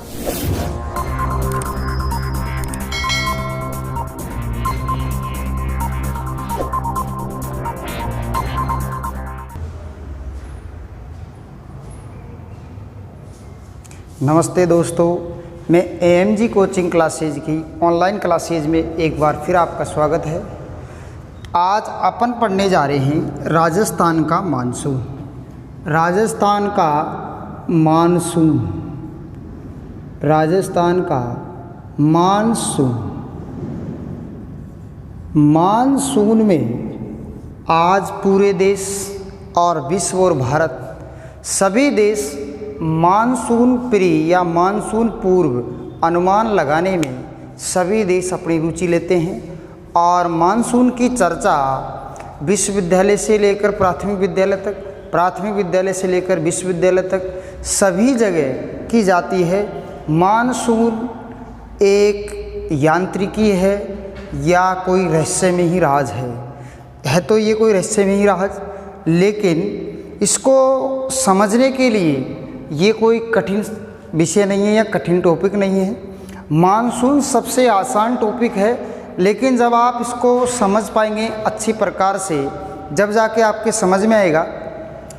नमस्ते दोस्तों, मैं AMG कोचिंग क्लासेज की ऑनलाइन क्लासेज में एक बार फिर आपका स्वागत है। आज अपन पढ़ने जा रहे हैं राजस्थान का मानसून। राजस्थान का मानसून, राजस्थान का मानसून। मानसून में आज पूरे देश और विश्व और भारत सभी देश मानसून प्री या मानसून पूर्व अनुमान लगाने में सभी देश अपनी रुचि लेते हैं और मानसून की चर्चा विश्वविद्यालय से लेकर प्राथमिक विद्यालय तक, प्राथमिक विद्यालय से लेकर विश्वविद्यालय तक सभी जगह की जाती है। मानसून एक यांत्रिकी है या कोई रहस्यमयी राज है तो ये कोई रहस्यमयी राज, लेकिन इसको समझने के लिए ये कोई कठिन विषय नहीं है या कठिन टॉपिक नहीं है। मानसून सबसे आसान टॉपिक है, लेकिन जब आप इसको समझ पाएंगे अच्छी प्रकार से, जब जाके आपके समझ में आएगा,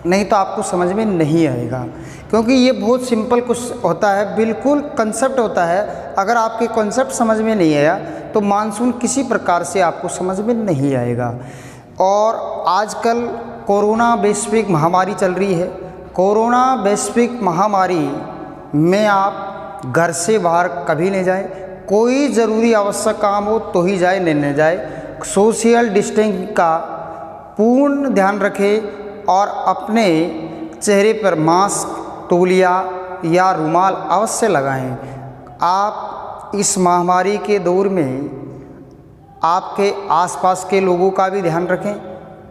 नहीं तो आपको समझ में नहीं आएगा, क्योंकि ये बहुत सिंपल कुछ होता है, बिल्कुल कंसेप्ट होता है। अगर आपके कंसेप्ट समझ में नहीं आया तो मानसून किसी प्रकार से आपको समझ में नहीं आएगा। और आजकल कोरोना वैश्विक महामारी चल रही है। कोरोना वैश्विक महामारी में आप घर से बाहर कभी नहीं जाए, कोई ज़रूरी आवश्यक काम हो तो ही जाए, नहीं जाए। सोशल डिस्टेंसिंग का पूर्ण ध्यान रखें और अपने चेहरे पर मास्क, तौलिया या रुमाल अवश्य लगाएं। आप इस महामारी के दौर में आपके आसपास के लोगों का भी ध्यान रखें,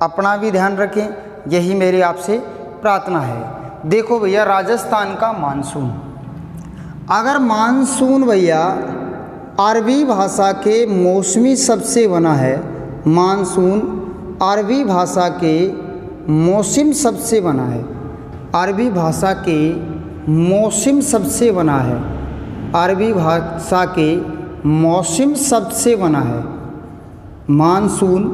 अपना भी ध्यान रखें, यही मेरी आपसे प्रार्थना है। देखो भैया, राजस्थान का मानसून, अगर मानसून भैया अरबी भाषा के मौसमी शब्द से बना है, मानसून अरबी भाषा के मौसम शब्द से बना है, अरबी भाषा के मौसम शब्द से बना है, अरबी भाषा के मौसम शब्द से बना है। मानसून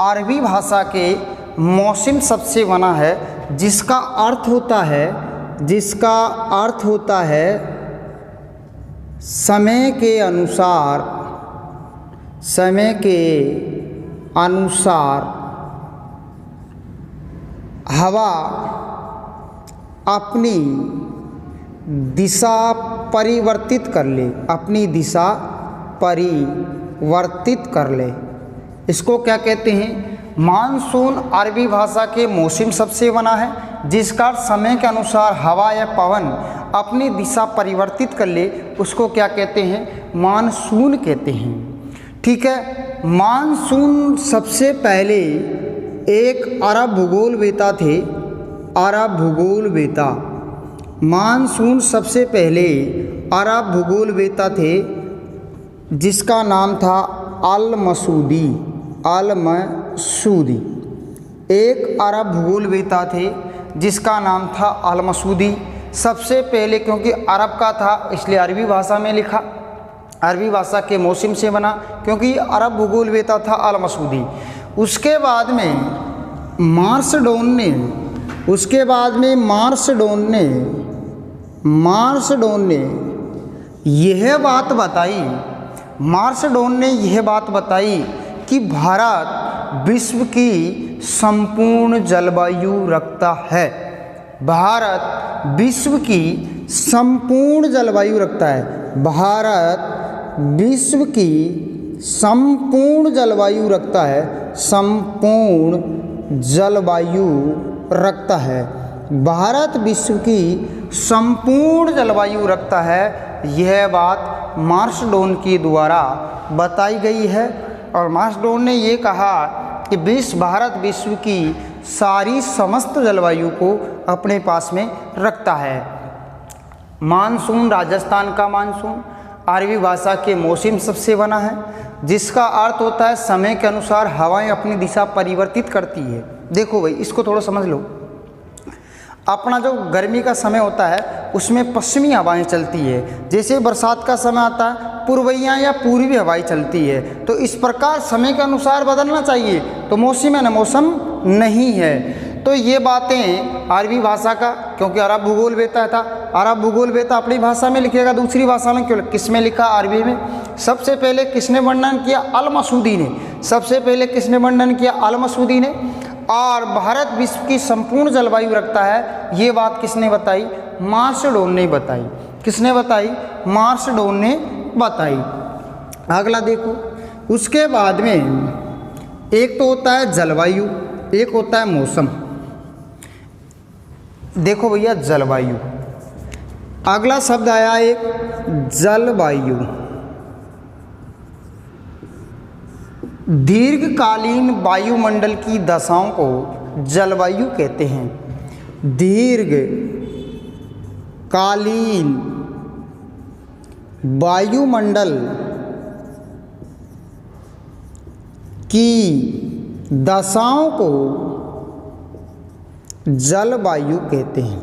अरबी भाषा के मौसम शब्द से बना है, जिसका अर्थ होता है समय के अनुसार हवा अपनी दिशा परिवर्तित कर ले, अपनी दिशा परिवर्तित कर ले। इसको क्या कहते हैं? मानसून अरबी भाषा के मौसम शब्द से बना है, जिसका समय के अनुसार हवा या पवन अपनी दिशा परिवर्तित कर ले, उसको क्या कहते हैं? मानसून कहते हैं। ठीक है। मानसून सबसे पहले एक अरब भूगोलवेता थे, अरब भूगोलवेता। मानसून सबसे पहले अरब भूगोलवेता थे, जिसका नाम था अल मसूदी। एक अरब भूगोलवेता थे जिसका नाम था अल मसूदी। सबसे पहले, क्योंकि अरब का था इसलिए अरबी भाषा में लिखा, अरबी भाषा के मौसम से बना, क्योंकि अरब भूगोलवेता था अल मसूदी। उसके बाद में मार्सडोन ने यह बात बताई कि भारत विश्व की संपूर्ण जलवायु रखता है। भारत विश्व की संपूर्ण जलवायु रखता है। भारत विश्व की संपूर्ण जलवायु रखता है, संपूर्ण जलवायु रखता है। भारत विश्व की संपूर्ण जलवायु रखता है। यह बात मार्सडोन के द्वारा बताई गई है और मार्सडोन ने ये कहा कि भारत विश्व की सारी समस्त जलवायु को अपने पास में रखता है। मानसून, राजस्थान का मानसून अरबी भाषा के मौसम शब्द से बना है, जिसका अर्थ होता है समय के अनुसार हवाएं अपनी दिशा परिवर्तित करती है। देखो भाई, इसको थोड़ा समझ लो। अपना जो गर्मी का समय होता है उसमें पश्चिमी हवाएं चलती है। जैसे बरसात का समय आता है पूर्वइयाँ या पूर्वी हवाएं चलती है। तो इस प्रकार समय के अनुसार बदलना चाहिए, तो मौसम है ना मौसम नहीं है। तो ये बातें अरबी भाषा का, क्योंकि अरब भूगोल वेता था, अरब भूगोल वेता अपनी भाषा में लिखेगा, दूसरी भाषा में क्यों, किस में लिखा, अरबी में। सबसे पहले किसने वर्णन किया, अल मसूदी ने। सबसे पहले किसने वर्णन किया, अल मसूदी ने। और भारत विश्व की संपूर्ण जलवायु रखता है, ये बात किसने बताई, मार्शडोन ने बताई। किसने बताई, मार्शडोन ने बताई। अगला देखो, उसके बाद में एक तो होता है जलवायु, एक होता है मौसम। देखो भैया जलवायु, अगला शब्द आया एक जलवायु। दीर्घकालीन वायुमंडल की दशाओं को जलवायु कहते हैं। दीर्घकालीन वायुमंडल की दशाओं को जलवायु कहते हैं।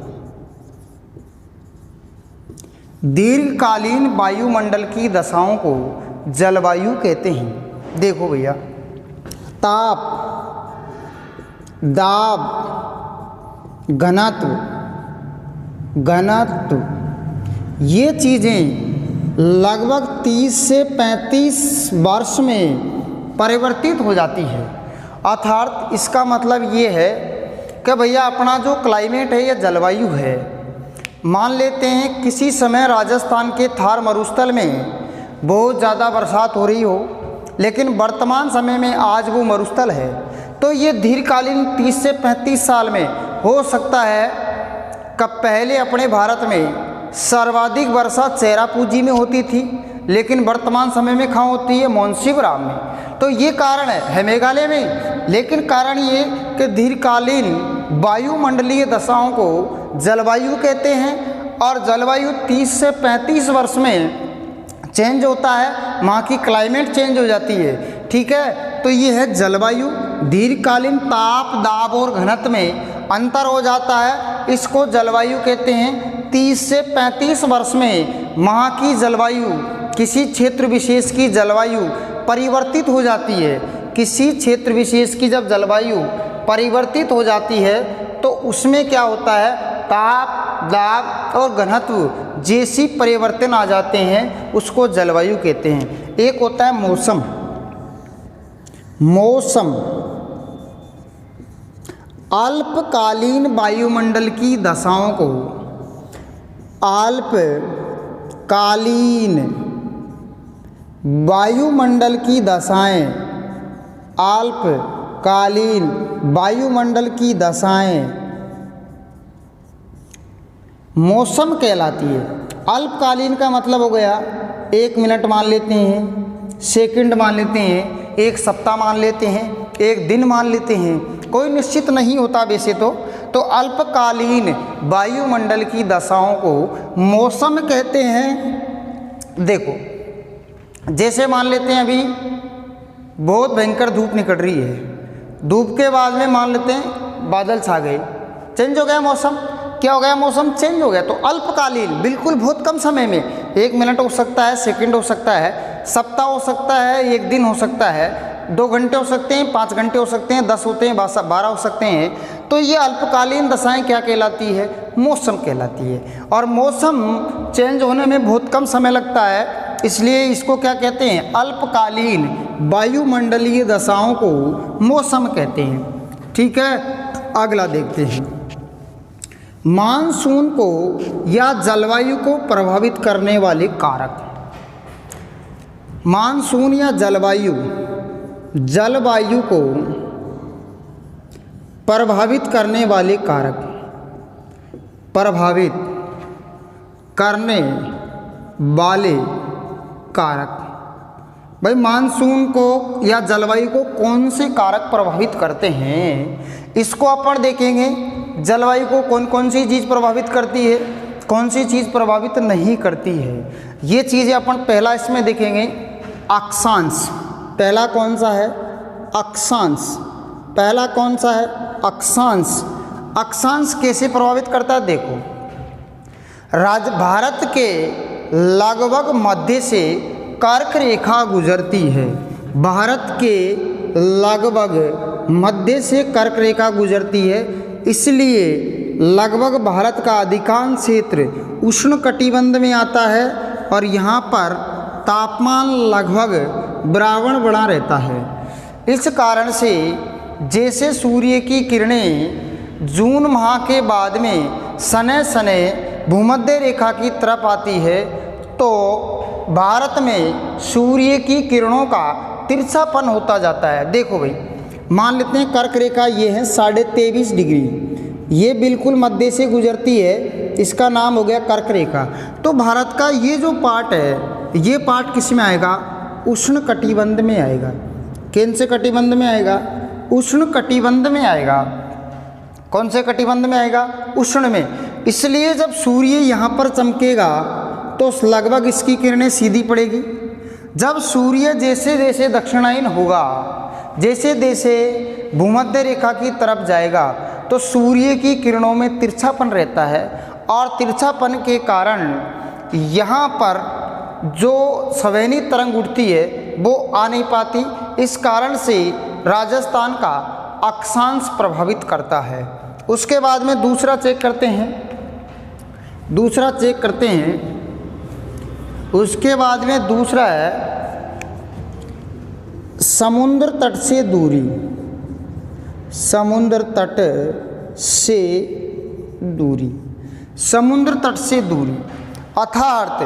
दीर्घकालीन वायुमंडल की दशाओं को जलवायु कहते हैं। देखो भैया, ताप, दाब, घनत्व, ये चीज़ें लगभग 30 से 35 वर्ष में परिवर्तित हो जाती है। अर्थात इसका मतलब ये है कि भैया अपना जो क्लाइमेट है, ये जलवायु है। मान लेते हैं किसी समय राजस्थान के थार मरुस्थल में बहुत ज़्यादा बरसात हो रही हो, लेकिन वर्तमान समय में आज वो मरुस्थल है, तो ये दीर्घकालीन 30 से 35 साल में हो सकता है। कब पहले अपने भारत में सर्वाधिक वर्षा चेरापूंजी में होती थी, लेकिन वर्तमान समय में कहाँ होती है, मोन्सीग्राम में। तो ये कारण है मेघालय में, लेकिन कारण ये कि दीर्घकालीन वायुमंडलीय दशाओं को जलवायु कहते हैं। और जलवायु 30 से 35 वर्ष में चेंज होता है, वहाँ की क्लाइमेट चेंज हो जाती है। ठीक है, तो ये है जलवायु। दीर्घकालीन ताप, दाब और घनत्व में अंतर हो जाता है, इसको जलवायु कहते हैं। 30 से 35 वर्ष में वहाँ की जलवायु, किसी क्षेत्र विशेष की जलवायु परिवर्तित हो जाती है। किसी क्षेत्र विशेष की जब जलवायु परिवर्तित हो जाती है तो उसमें क्या होता है, ताप, दाब और घनत्व जैसी परिवर्तन आ जाते हैं, उसको जलवायु कहते हैं। एक होता है मौसम। मौसम अल्पकालीन वायुमंडल की दशाओं को, अल्पकालीन वायुमंडल की दशाएं, अल्पकालीन वायुमंडल की दशाएं मौसम कहलाती है। अल्पकालीन का मतलब हो गया 1 मिनट मान लेते हैं, सेकंड मान लेते हैं, 1 सप्ताह मान लेते हैं, 1 दिन मान लेते हैं, कोई निश्चित नहीं होता वैसे तो अल्पकालीन वायुमंडल की दशाओं को मौसम कहते हैं। देखो जैसे मान लेते हैं अभी बहुत भयंकर धूप निकल रही है, धूप के बाद में मान लेते हैं बादल छा गए, चेंज हो गया मौसम। क्या हो गया, मौसम चेंज हो गया। तो अल्पकालीन बिल्कुल बहुत कम समय में, 1 मिनट हो सकता है, सेकंड हो सकता है, सप्ताह हो सकता है, 1 दिन हो सकता है, 2 घंटे हो सकते हैं, 5 घंटे हो सकते हैं, 10 होते हैं, 12 हो सकते हैं। तो ये अल्पकालीन दशाएं क्या कहलाती है, मौसम कहलाती है। और मौसम चेंज होने में बहुत कम समय लगता है, इसलिए इसको क्या कहते हैं, अल्पकालीन वायुमंडलीय दशाओं को मौसम कहते हैं। ठीक है, अगला देखते हैं। मानसून को या जलवायु को प्रभावित करने वाले कारक। मानसून या जलवायु को प्रभावित करने वाले कारक, प्रभावित करने वाले कारक। भाई मानसून को या जलवायु को कौन से कारक प्रभावित करते हैं, इसको अपन देखेंगे। जलवायु को कौन कौन सी चीज़ प्रभावित करती है, कौन सी चीज़ प्रभावित नहीं करती है, ये चीज़ें अपन पहला इसमें देखेंगे। अक्षांश, पहला कौन सा है, अक्षांश। पहला कौन सा है, अक्षांश। अक्षांश कैसे प्रभावित करता है, देखो भारत के लगभग मध्य से कर्क रेखा गुजरती है। भारत के लगभग मध्य से कर्क रेखा गुजरती है, इसलिए लगभग भारत का अधिकांश क्षेत्र उष्णकटिबंध में आता है और यहाँ पर तापमान लगभग बराबर बना रहता है। इस कारण से जैसे सूर्य की किरणें जून माह के बाद में सने सने भूमध्य रेखा की तरफ आती है, तो भारत में सूर्य की किरणों का तिरछापन होता जाता है। देखो भाई, मान लेते हैं कर्क रेखा ये है 23.5 डिग्री, ये बिल्कुल मध्य से गुजरती है, इसका नाम हो गया कर्क रेखा। तो भारत का ये जो पार्ट है, ये पार्ट किस में आएगा? उष्ण कटिबंध में आएगा। कौन से कटिबंध में आएगा? उष्ण कटिबंध में आएगा। कौन से कटिबंध में आएगा? उष्ण में। इसलिए जब सूर्य यहाँ पर चमकेगा तो लगभग इसकी किरणें सीधी पड़ेगी। जब सूर्य जैसे जैसे दक्षिणायन होगा, जैसे जैसे भूमध्य रेखा की तरफ जाएगा, तो सूर्य की किरणों में तिरछापन रहता है और तिरछापन के कारण यहाँ पर जो सवैनी तरंग उठती है वो आ नहीं पाती। इस कारण से राजस्थान का अक्षांश प्रभावित करता है। उसके बाद में दूसरा चेक करते हैं, उसके बाद में दूसरा है समुद्र तट से दूरी। समुद्र तट से दूरी, समुद्र तट से दूरी अर्थात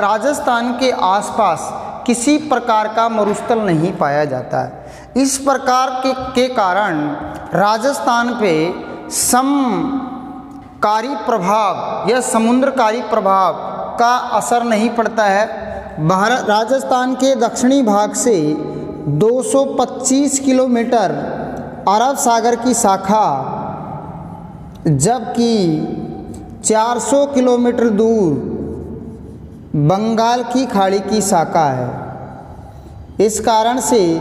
राजस्थान के आसपास किसी प्रकार का मरुस्थल नहीं पाया जाता है। इस प्रकार के कारण राजस्थान पे समकारी प्रभाव या समुद्रकारी प्रभाव का असर नहीं पड़ता है। राजस्थान के दक्षिणी भाग से 225 किलोमीटर अरब सागर की शाखा, जबकि 400 किलोमीटर दूर बंगाल की खाड़ी की शाखा है। इस कारण से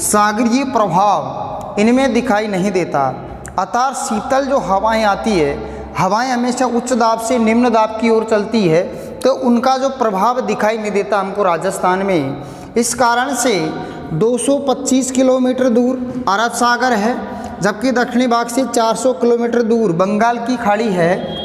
सागरीय प्रभाव इनमें दिखाई नहीं देता। अतः शीतल जो हवाएं आती है, हवाएं हमेशा उच्च दाब से निम्न दाब की ओर चलती है, तो उनका जो प्रभाव दिखाई नहीं देता हमको राजस्थान में। इस कारण से 225 किलोमीटर दूर अरब सागर है, जबकि दक्षिणी भाग से 400 किलोमीटर दूर बंगाल की खाड़ी है।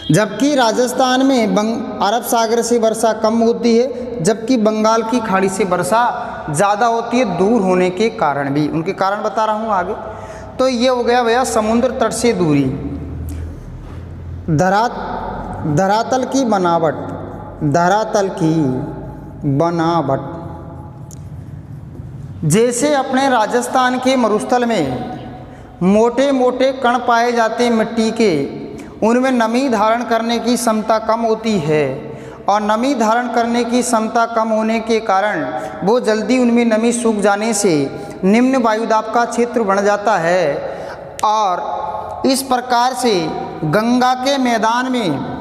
जबकि राजस्थान में अरब सागर से वर्षा कम होती है, जबकि बंगाल की खाड़ी से वर्षा ज़्यादा होती है, दूर होने के कारण भी। उनके कारण बता रहा हूँ आगे। तो ये हो गया भैया समुद्र तट से दूरी। धरातल की बनावट, धरातल की बनावट जैसे अपने राजस्थान के मरुस्थल में मोटे मोटे कण पाए जाते हैं मिट्टी के, उनमें नमी धारण करने की क्षमता कम होती है और नमी धारण करने की क्षमता कम होने के कारण वो जल्दी उनमें नमी सूख जाने से निम्न वायुदाब का क्षेत्र बन जाता है। और इस प्रकार से गंगा के मैदान में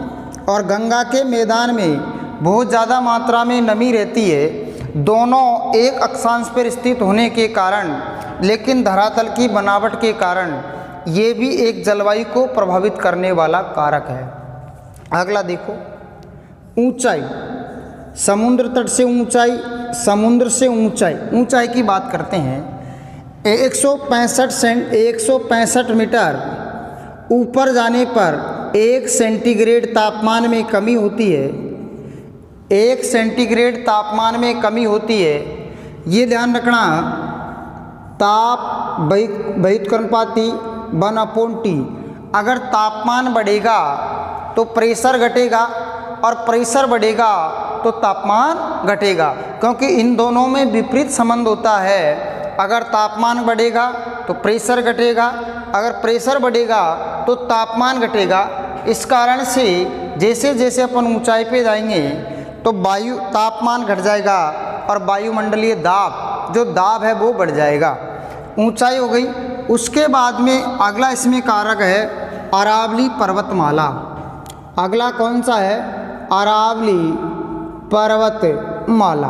बहुत ज़्यादा मात्रा में नमी रहती है, दोनों एक अक्षांश पर स्थित होने के कारण, लेकिन धरातल की बनावट के कारण ये भी एक जलवायु को प्रभावित करने वाला कारक है। अगला देखो, ऊंचाई। समुद्र तट से ऊंचाई, समुद्र से ऊंचाई की बात करते हैं। 165 मीटर ऊपर जाने पर 1 सेंटीग्रेड तापमान में कमी होती है। 1 सेंटीग्रेड तापमान में कमी होती है, ये ध्यान रखना। ताप व्युत्क्रमपाती 1/T। अगर तापमान बढ़ेगा तो प्रेशर घटेगा और प्रेशर बढ़ेगा तो तापमान घटेगा, क्योंकि इन दोनों में विपरीत संबंध होता है। अगर तापमान बढ़ेगा तो प्रेशर घटेगा, अगर प्रेशर बढ़ेगा तो तापमान घटेगा। इस कारण से जैसे जैसे अपन ऊंचाई पे जाएंगे तो वायु तापमान घट जाएगा और वायुमंडलीय दाब, जो दाब है वो बढ़ जाएगा। ऊंचाई हो गई। उसके बाद में अगला इसमें कारक है अरावली पर्वतमाला। अगला कौन सा है? अरावली पर्वतमाला।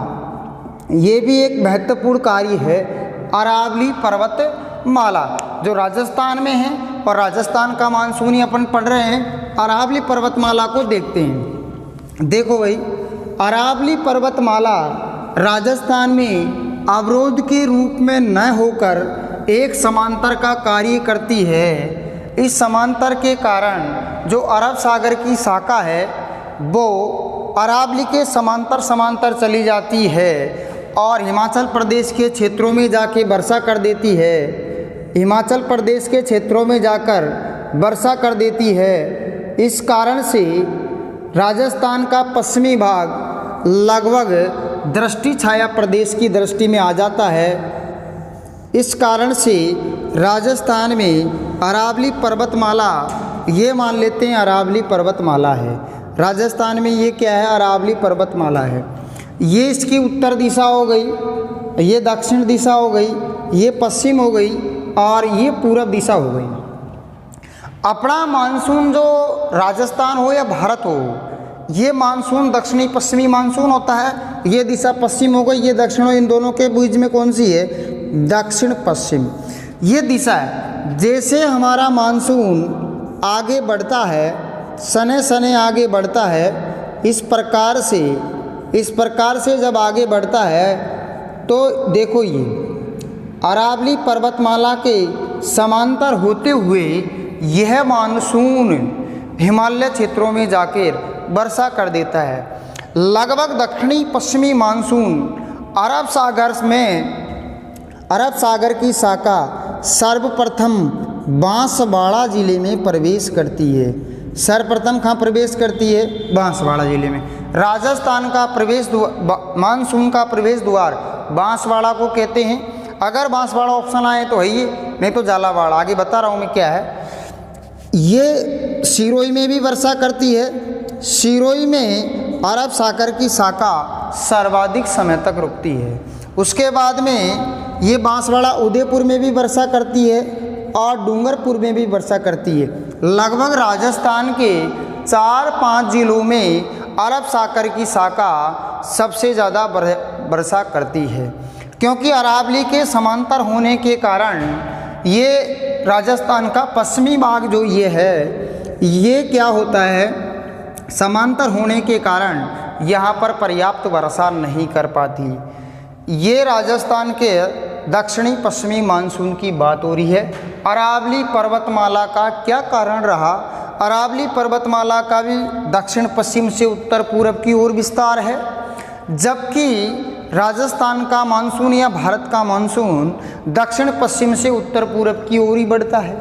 ये भी एक महत्वपूर्ण कार्य है। अरावली पर्वतमाला जो राजस्थान में है, और राजस्थान का मानसून ही अपन पढ़ रहे हैं। अरावली पर्वतमाला को देखते हैं। देखो भाई, अरावली पर्वतमाला राजस्थान में अवरोध के रूप में न होकर एक समांतर का कार्य करती है। इस समांतर के कारण जो अरब सागर की शाखा है वो अरावली के समांतर चली जाती है और हिमाचल प्रदेश के क्षेत्रों में जाके वर्षा कर देती है। हिमाचल प्रदेश के क्षेत्रों में जाकर वर्षा कर देती है। इस कारण से राजस्थान का पश्चिमी भाग लगभग दृष्टि छाया प्रदेश की दृष्टि में आ जाता है। इस कारण से राजस्थान में अरावली पर्वतमाला, ये मान लेते हैं अरावली पर्वतमाला है। राजस्थान में ये क्या है? अरावली पर्वतमाला है। ये इसकी उत्तर दिशा हो गई, ये दक्षिण दिशा हो गई, ये पश्चिम हो गई और ये पूरब दिशा हो गई। अपना मानसून जो राजस्थान हो या भारत हो, ये मानसून दक्षिणी पश्चिमी मानसून होता है। ये दिशा पश्चिम हो गई, ये दक्षिण हो, इन दोनों के बीच में कौन सी है? दक्षिण पश्चिम। ये दिशा है। जैसे हमारा मानसून आगे बढ़ता है, सने सने आगे बढ़ता है, इस प्रकार से जब आगे बढ़ता है तो देखो ये अरावली पर्वतमाला के समांतर होते हुए यह मानसून हिमालय क्षेत्रों में जाकर वर्षा कर देता है। लगभग दक्षिणी पश्चिमी मानसून अरब सागर की शाखा सर्वप्रथम बांसवाड़ा जिले में प्रवेश करती है। सर्वप्रथम कहाँ प्रवेश करती है? बांसवाड़ा जिले में। राजस्थान का मानसून का प्रवेश द्वार बांसवाड़ा को कहते हैं। अगर बांसवाड़ा ऑप्शन आए तो है ये, नहीं तो झालावाड़। आगे बता रहा हूँ मैं क्या है। ये सिरोही में भी वर्षा करती है। सिरोही में अरब सागर की शाखा सर्वाधिक समय तक रुकती है। उसके बाद में ये बांसवाड़ा उदयपुर में भी वर्षा करती है और डूंगरपुर में भी वर्षा करती है। लगभग राजस्थान के 4-5 जिलों में अरब सागर की शाखा सबसे ज़्यादा वर्षा करती है, क्योंकि अरावली के समांतर होने के कारण ये राजस्थान का पश्चिमी भाग जो ये है, ये क्या होता है? समांतर होने के कारण यहाँ पर पर्याप्त वर्षा नहीं कर पाती। ये राजस्थान के दक्षिणी पश्चिमी मानसून की बात हो रही है। अरावली पर्वतमाला का क्या कारण रहा? अरावली पर्वतमाला का भी दक्षिण पश्चिम से उत्तर पूरब की ओर विस्तार है, जबकि राजस्थान का मानसून या भारत का मानसून दक्षिण पश्चिम से उत्तर पूरब की ओर ही बढ़ता है।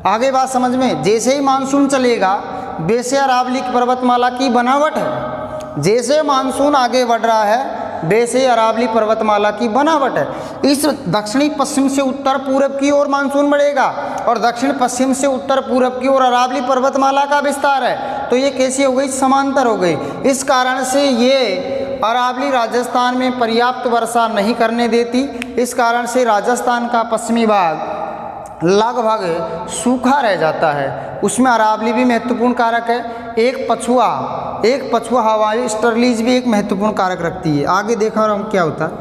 आगे बात समझ में? जैसे ही मानसून चलेगा वैसे अरावली पर्वतमाला की बनावट है। जैसे मानसून आगे बढ़ रहा है वैसे अरावली पर्वतमाला की बनावट है। इस दक्षिणी पश्चिम से उत्तर पूरब की ओर मानसून बढ़ेगा और दक्षिण पश्चिम से उत्तर पूरब की ओर अरावली पर्वतमाला का विस्तार है। तो ये कैसी हो गई? समांतर हो गई। इस कारण से ये अरावली राजस्थान में पर्याप्त वर्षा नहीं करने देती। इस कारण से राजस्थान का पश्चिमी भाग लगभग सूखा रह जाता है। उसमें अरावली भी महत्वपूर्ण कारक है। एक पछुआ हवाई स्टर्लीज भी एक महत्वपूर्ण कारक रखती है। आगे देखा और हम क्या होता है।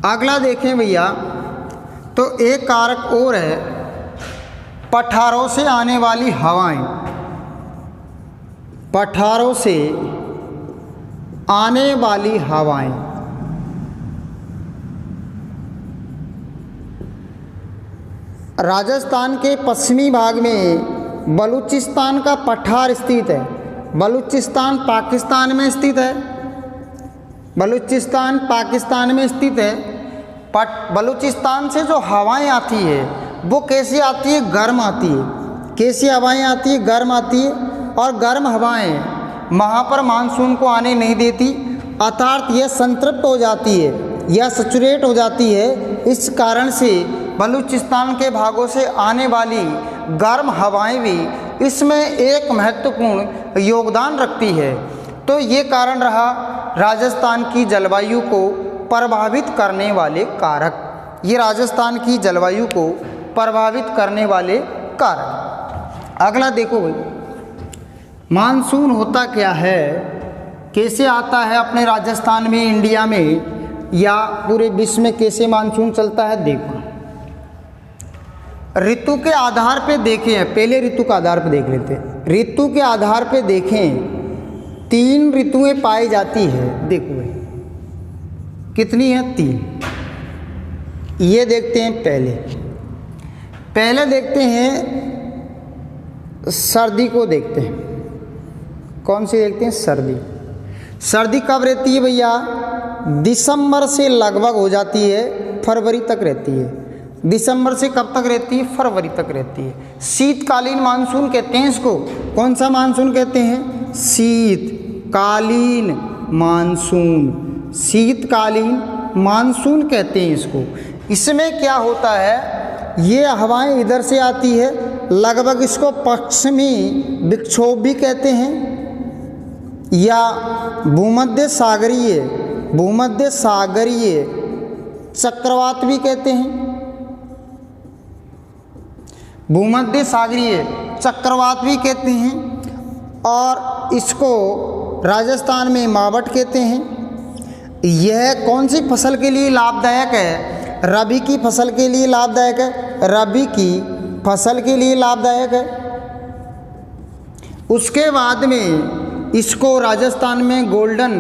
अगला देखें भैया, तो एक कारक और है पठारों से आने वाली हवाएं। पठारों से आने वाली हवाएं राजस्थान के पश्चिमी भाग में बलूचिस्तान का पठार स्थित है। बलूचिस्तान पाकिस्तान में स्थित है। बलूचिस्तान पाकिस्तान में स्थित है। बलूचिस्तान से जो हवाएं आती है वो कैसी आती है? गर्म आती है। कैसी हवाएं आती है? गर्म आती है। और गर्म हवाएं वहाँ पर मानसून को आने नहीं देती, अर्थात यह संतृप्त हो जाती है या सैचुरेट हो जाती है। इस कारण से बलूचिस्तान के भागों से आने वाली गर्म हवाएं भी इसमें एक महत्वपूर्ण योगदान रखती है। तो ये कारण रहा राजस्थान की जलवायु को प्रभावित करने वाले कारक। ये राजस्थान की जलवायु को प्रभावित करने वाले कारक। अगला देखो भाई, मानसून होता क्या है, कैसे आता है अपने राजस्थान में, इंडिया में या पूरे विश्व में कैसे मानसून चलता है। देखो, ऋतु के आधार पे देखें, पहले ऋतु का आधार पे देख लेते हैं। ऋतु के आधार पे देखें 3 ऋतुएं पाई जाती है। देखो भाई कितनी है, 3। ये देखते हैं पहले देखते हैं सर्दी को देखते हैं। कौन सी देखते हैं, सर्दी। सर्दी कब रहती है भैया, दिसंबर से लगभग हो जाती है, फरवरी तक रहती है। दिसंबर से कब तक रहती है, फरवरी तक रहती है। शीतकालीन मानसून कहते हैं इसको। कौन सा मानसून कहते हैं, शीतकालीन मानसून। शीतकालीन मानसून कहते हैं इसको। इसमें क्या होता है, ये हवाएं इधर से आती है, लगभग इसको पश्चिमी विक्षोभ भी कहते हैं या भूमध्य सागरीय चक्रवात भी कहते हैं। भूमध्य सागरीय चक्रवात भी कहते हैं और इसको राजस्थान में मावट कहते हैं। यह कौन सी फसल के लिए लाभदायक है, रबी की फसल के लिए लाभदायक है। रबी की फसल के लिए लाभदायक है। उसके बाद में इसको राजस्थान में गोल्डन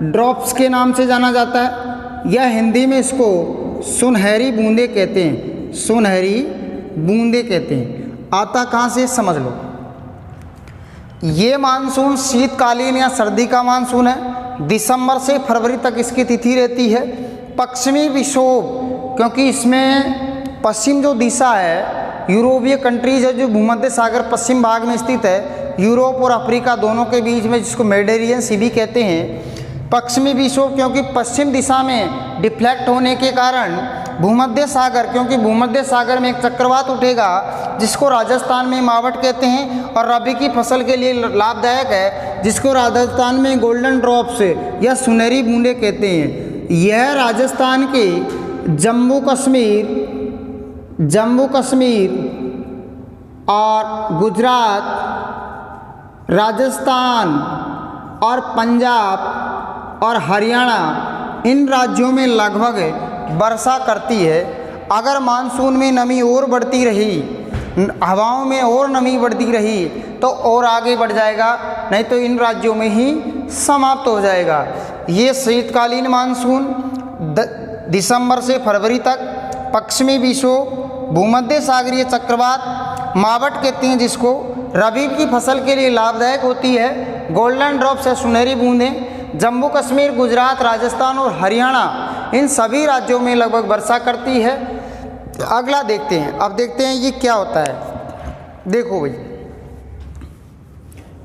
ड्रॉप्स के नाम से जाना जाता है, या हिंदी में इसको सुनहरी बूंदे कहते हैं। सुनहरी बूंदे कहते हैं। आता कहाँ से, समझ लो। ये मानसून शीतकालीन या सर्दी का मानसून है। दिसंबर से फरवरी तक इसकी तिथि रहती है। पश्चिमी विक्षोभ, क्योंकि इसमें पश्चिम जो दिशा है, यूरोपीय कंट्रीज है जो भूमध्य सागर पश्चिम भाग में स्थित है, यूरोप और अफ्रीका दोनों के बीच में, जिसको मेडिटेरियन सी भी कहते हैं। पश्चिमी विक्षोभ क्योंकि पश्चिम दिशा में डिफ्लेक्ट होने के कारण भूमध्य सागर, क्योंकि भूमध्य सागर में एक चक्रवात उठेगा जिसको राजस्थान में मावट कहते हैं और रबी की फसल के लिए लाभदायक है, जिसको राजस्थान में गोल्डन ड्रॉप्स या सुनहरी बूंदे कहते हैं। यह राजस्थान के जम्मू कश्मीर और गुजरात, राजस्थान और पंजाब और हरियाणा, इन राज्यों में लगभग वर्षा करती है। अगर मानसून में नमी और बढ़ती रही, हवाओं में और नमी बढ़ती रही तो और आगे बढ़ जाएगा, नहीं तो इन राज्यों में ही समाप्त हो जाएगा। ये शीतकालीन मानसून दिसंबर से फरवरी तक, पश्चिमी विक्षोभ, भूमध्य सागरीय चक्रवात, मावट कहते हैं जिसको, रबी की फसल के लिए लाभदायक होती है। गोल्डन ड्रॉप्स या सुनहरी बूंदें जम्मू कश्मीर, गुजरात, राजस्थान और हरियाणा, इन सभी राज्यों में लगभग वर्षा करती है। अगला देखते हैं। अब देखते हैं ये क्या होता है। देखो भाई,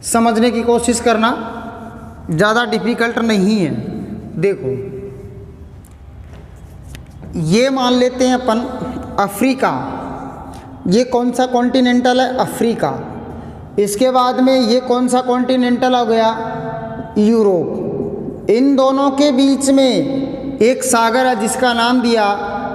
समझने की कोशिश करना, ज़्यादा डिफिकल्ट नहीं है। देखो, ये मान लेते हैं अपन अफ्रीका। ये कौन सा कॉन्टिनेंटल है, अफ्रीका। इसके बाद में ये कौन सा कॉन्टिनेंटल हो गया, यूरोप। इन दोनों के बीच में एक सागर है जिसका नाम दिया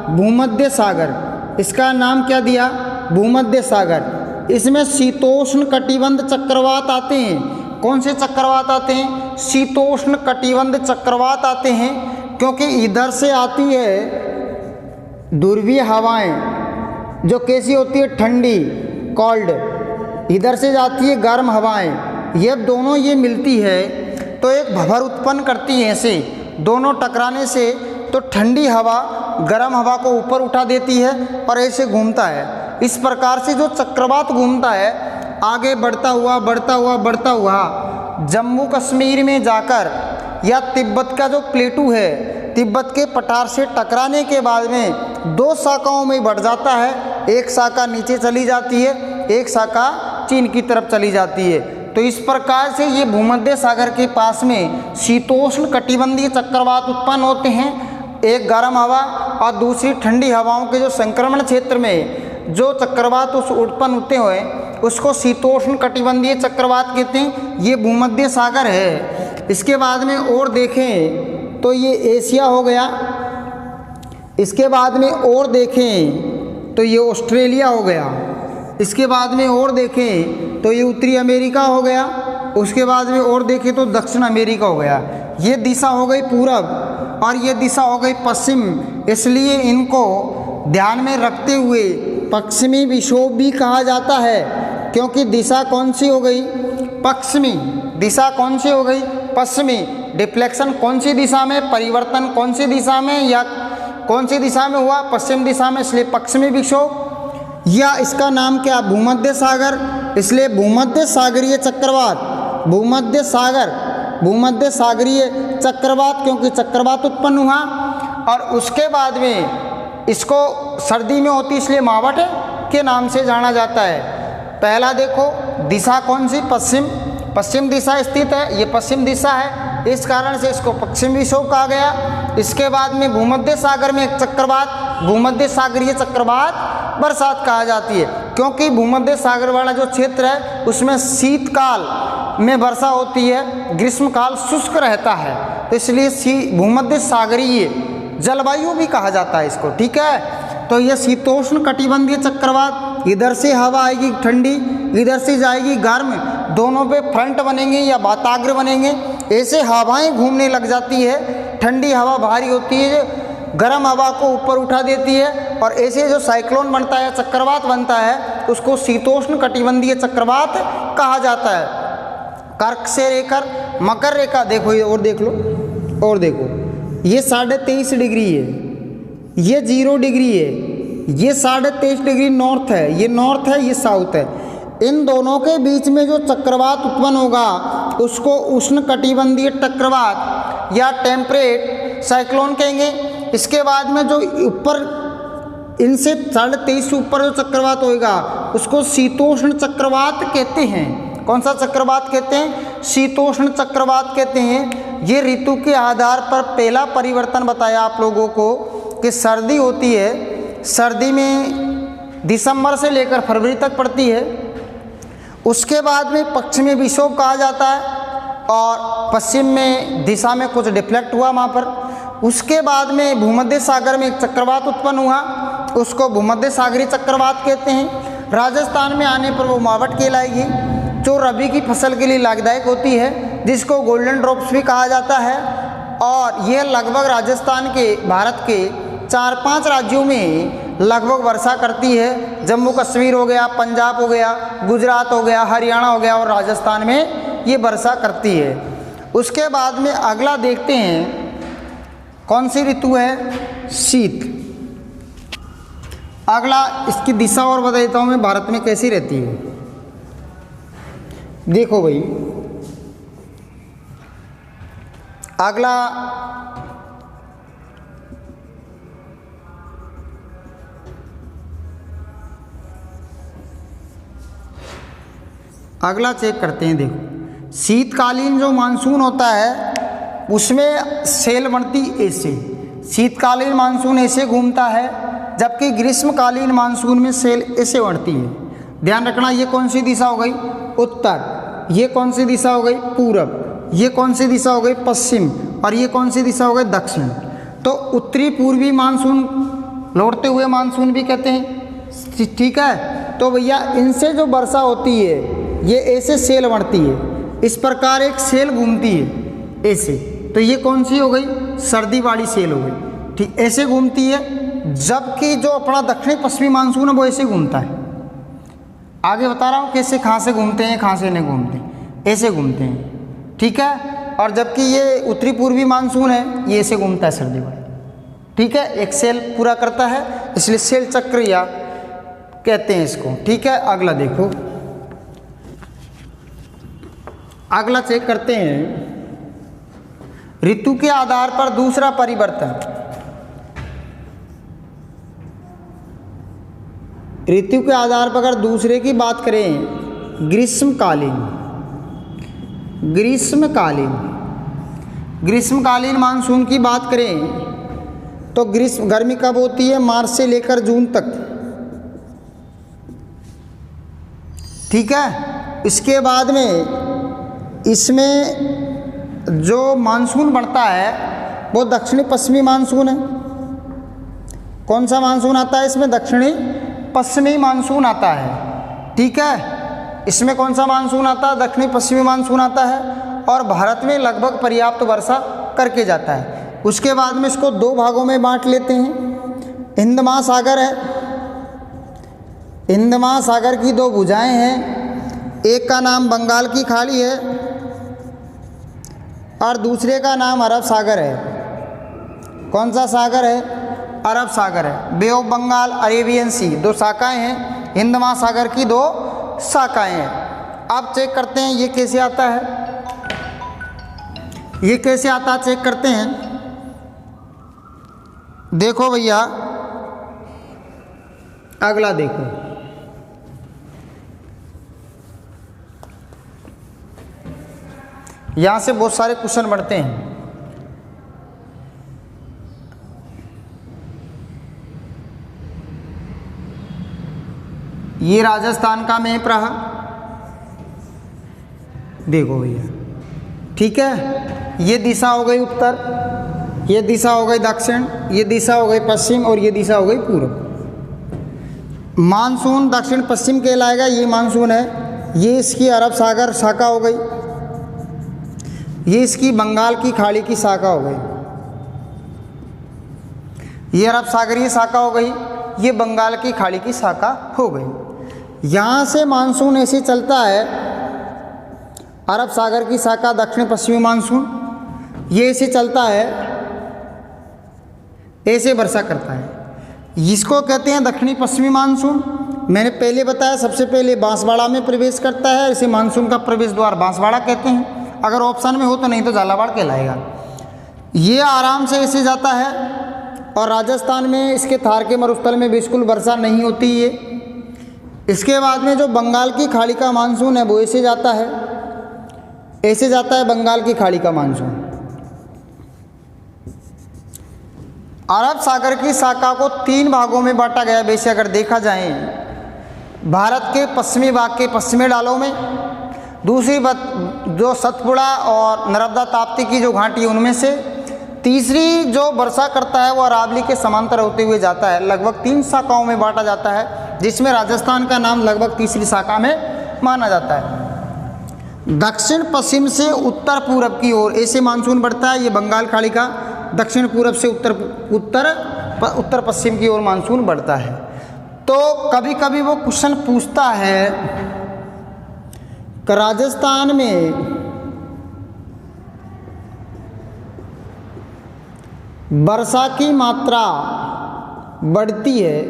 भूमध्य सागर। इसका नाम क्या दिया, भूमध्य सागर। इसमें शीतोष्ण कटिबंध चक्रवात आते हैं। कौन से चक्रवात आते हैं, शीतोष्ण कटिबंध चक्रवात आते हैं, क्योंकि इधर से आती है ध्रुवीय हवाएं जो कैसी होती है, ठंडी, कोल्ड। इधर से जाती है गर्म हवाएं। ये दोनों ये मिलती है तो एक भंवर उत्पन्न करती है। ऐसे दोनों टकराने से तो ठंडी हवा गर्म हवा को ऊपर उठा देती है और ऐसे घूमता है। इस प्रकार से जो चक्रवात घूमता है, आगे बढ़ता हुआ जम्मू कश्मीर में जाकर या तिब्बत का जो प्लेटू है, तिब्बत के पठार से टकराने के बाद में 2 शाखाओं में बढ़ जाता है। एक शाखा नीचे चली जाती है, एक शाखा चीन की तरफ चली जाती है। तो इस प्रकार से ये भूमध्य सागर के पास में शीतोष्ण कटिबंधीय चक्रवात उत्पन्न होते हैं। एक गर्म हवा और दूसरी ठंडी हवाओं के जो संक्रमण क्षेत्र में जो चक्रवात उत्पन्न होते हुए उसको शीतोष्ण कटिबंधीय चक्रवात कहते हैं। ये भूमध्य सागर है। इसके बाद में और देखें तो ये एशिया हो गया। इसके बाद में और देखें तो ये ऑस्ट्रेलिया हो गया। इसके बाद में और देखें तो ये उत्तरी अमेरिका हो गया। उसके बाद में और देखें तो दक्षिण अमेरिका हो गया। ये दिशा हो गई पूरब और ये दिशा हो गई पश्चिम, इसलिए इनको ध्यान में रखते हुए पश्चिमी विक्षोभ भी कहा जाता है, क्योंकि दिशा कौन सी हो गई, पश्चिमी। दिशा कौन सी हो गई, पश्चिमी। डिफ्लेक्शन कौन सी दिशा में, परिवर्तन कौन सी दिशा में, या कौन सी दिशा में हुआ, पश्चिम दिशा में, इसलिए पश्चिमी विक्षोभ। या इसका नाम क्या, भूमध्य सागर, इसलिए भूमध्य सागरीय चक्रवात, भूमध्य सागर, भूमध्य सागरीय चक्रवात, क्योंकि चक्रवात उत्पन्न हुआ। और उसके बाद में इसको सर्दी में होती इसलिए मावठ के नाम से जाना जाता है। पहला देखो दिशा कौन सी, पश्चिम, पश्चिम दिशा स्थित है, ये पश्चिम दिशा है, इस कारण से इसको पश्चिम विक्षोभ कहा गया। इसके बाद में भूमध्य सागर में एक चक्रवात, भूमध्य सागरीय चक्रवात बरसात कहा जाती है, क्योंकि भूमध्य सागर वाला जो क्षेत्र है उसमें शीतकाल में वर्षा होती है, ग्रीष्मकाल शुष्क रहता है, तो इसलिए भूमध्य सागरीय जलवायु भी कहा जाता है इसको, ठीक है। तो यह शीतोष्ण कटिबंधीय चक्रवात, इधर से हवा आएगी ठंडी, इधर से जाएगी गर्म, दोनों पे फ्रंट बनेंगे या वाताग्र बनेंगे, ऐसे हवाएं घूमने लग जाती है, ठंडी हवा भारी होती है, गर्म हवा को ऊपर उठा देती है, और ऐसे जो साइक्लोन बनता है, चक्रवात बनता है, उसको शीतोष्ण कटिबंधीय चक्रवात कहा जाता है। कर्क से लेकर मकर रेखा देखो, ये और देख लो, और देखो, ये 23.5 डिग्री है, ये 0 डिग्री है, ये 23.5 डिग्री नॉर्थ है, ये नॉर्थ है, ये साउथ है। इन दोनों के बीच में जो चक्रवात उत्पन्न होगा उसको उष्ण कटिबंधीय चक्रवात या टेम्परेट साइक्लोन कहेंगे। इसके बाद में जो ऊपर इनसे 23.5 से ऊपर जो चक्रवात होएगा उसको शीतोष्ण चक्रवात कहते हैं। कौन सा चक्रवात कहते हैं, शीतोष्ण चक्रवात कहते हैं। ये ऋतु के आधार पर पहला परिवर्तन बताया आप लोगों को कि सर्दी होती है, सर्दी में दिसंबर से लेकर फरवरी तक पड़ती है, उसके बाद में पश्चिमी विक्षोभ कहा जाता है, और पश्चिम में दिशा में कुछ डिफ्लेक्ट हुआ वहाँ पर। उसके बाद में भूमध्य सागर में एक चक्रवात उत्पन्न हुआ, उसको भूमध्य सागरीय चक्रवात कहते हैं। राजस्थान में आने पर वो मावठ कहलाएगी, जो रबी की फसल के लिए लाभदायक होती है, जिसको गोल्डन ड्रॉप्स भी कहा जाता है। और यह लगभग राजस्थान के, भारत के 4-5 राज्यों में लगभग वर्षा करती है। जम्मू कश्मीर हो गया, पंजाब हो गया, गुजरात हो गया, हरियाणा हो गया, और राजस्थान में ये वर्षा करती है। उसके बाद में अगला देखते हैं कौन सी ऋतु है, शीत। अगला इसकी दिशा और बता देता हूँ मैं, भारत में कैसी रहती है। देखो भाई, अगला चेक करते हैं। देखो, शीतकालीन जो मानसून होता है उसमें सेल बनती ऐसे, शीतकालीन मानसून ऐसे घूमता है, जबकि ग्रीष्मकालीन मानसून में सेल ऐसे बढ़ती है। ध्यान रखना, ये कौन सी दिशा हो गई, उत्तर, ये कौन सी दिशा हो गई, पूरब, ये कौन सी दिशा हो गई, पश्चिम, और ये कौन सी दिशा हो गई, दक्षिण। तो उत्तरी पूर्वी मानसून, लौटते हुए मानसून भी कहते हैं, ठीक है। तो भैया इनसे जो वर्षा होती है ये ऐसे सेल बढ़ती है, इस प्रकार एक सेल घूमती है ऐसे। तो ये कौन सी हो गई, सर्दी वाली सेल हो गई, ठीक, ऐसे घूमती है। जबकि जो अपना दक्षिणी पश्चिमी मानसून है वो ऐसे घूमता है। आगे बता रहा हूँ कैसे, कहाँ से घूमते हैं, कहाँ से नहीं घूमते, ऐसे घूमते हैं, ठीक है। और जबकि ये उत्तरी पूर्वी मानसून है, ये ऐसे घूमता है सर्दी वाला, ठीक है, एक सेल पूरा करता है, इसलिए सेल चक्र या कहते हैं इसको, ठीक है। अगला देखो, अगला चेक करते हैं ऋतु के आधार पर दूसरा परिवर्तन। ऋतु के आधार पर अगर दूसरे की बात करें, ग्रीष्मकालीन मानसून की बात करें तो गर्मी कब होती है, मार्च से लेकर जून तक, ठीक है। इसके बाद में इसमें जो मानसून बढ़ता है वो दक्षिणी पश्चिमी मानसून है। कौन सा मानसून आता है इसमें, दक्षिणी पश्चिमी मानसून आता है, ठीक है। इसमें कौन सा मानसून आता है, दक्षिणी पश्चिमी मानसून आता है, और भारत में लगभग पर्याप्त वर्षा करके जाता है। उसके बाद में इसको दो भागों में बांट लेते हैं। हिंद महासागर है, हिंद महासागर की दो भुजाएं हैं, एक का नाम बंगाल की खाड़ी है और दूसरे का नाम अरब सागर है। कौन सा सागर है? अरब सागर है। बे ऑफ बंगाल, अरेबियन सी, दो शाखाएं हैं, हिंद महासागर की दो शाखाएं हैं। अब चेक करते हैं ये कैसे आता है, ये कैसे आता है चेक करते हैं। देखो भैया अगला देखो, यहां से बहुत सारे क्वेश्चन बढ़ते हैं। ये राजस्थान का मैप रहा, देखो भैया, ठीक है। ये दिशा हो गई उत्तर, ये दिशा हो गई दक्षिण, ये दिशा हो गई पश्चिम और ये दिशा हो गई पूर्व। मानसून दक्षिण पश्चिम कहलाएगा, ये मानसून है। ये इसकी अरब सागर शाखा हो गई, ये इसकी बंगाल की खाड़ी की शाखा हो गई, ये अरब सागरीय शाखा हो गई, ये बंगाल की खाड़ी की शाखा हो गई। यहाँ से मानसून ऐसे चलता है, अरब सागर की शाखा दक्षिण पश्चिमी मानसून, ये ऐसे चलता है, ऐसे वर्षा करता है। इसको कहते हैं दक्षिणी पश्चिमी मानसून। मैंने पहले बताया सबसे पहले बांसवाड़ा में प्रवेश करता है, इसे मानसून का प्रवेश द्वार बांसवाड़ा कहते हैं। अगर ऑप्शन में हो तो, नहीं तो झालावाड़ कहलाएगा। ये आराम से ऐसे जाता है और राजस्थान में इसके थार के मरुस्थल में बिल्कुल वर्षा नहीं होती है। इसके बाद में जो बंगाल की खाड़ी का मानसून है वो ऐसे जाता है, ऐसे जाता है बंगाल की खाड़ी का मानसून। अरब सागर की शाखा को तीन भागों में बांटा गया। वैसे अगर देखा जाए भारत के पश्चिमी भाग के पश्चिमी डालों में, दूसरी बात जो सतपुड़ा और नर्मदा ताप्ती की जो घाटी है उनमें से, तीसरी जो वर्षा करता है वो अरावली के समांतर होते हुए जाता है। लगभग तीन शाखाओं में बांटा जाता है, जिसमें राजस्थान का नाम लगभग तीसरी शाखा में माना जाता है। दक्षिण पश्चिम से उत्तर पूरब की ओर ऐसे मानसून बढ़ता है। ये बंगाल खाड़ी का दक्षिण पूरब से उत्तर पश्चिम की ओर मानसून बढ़ता है। तो कभी कभी वो क्वेश्चन पूछता है कि राजस्थान में वर्षा की मात्रा बढ़ती है,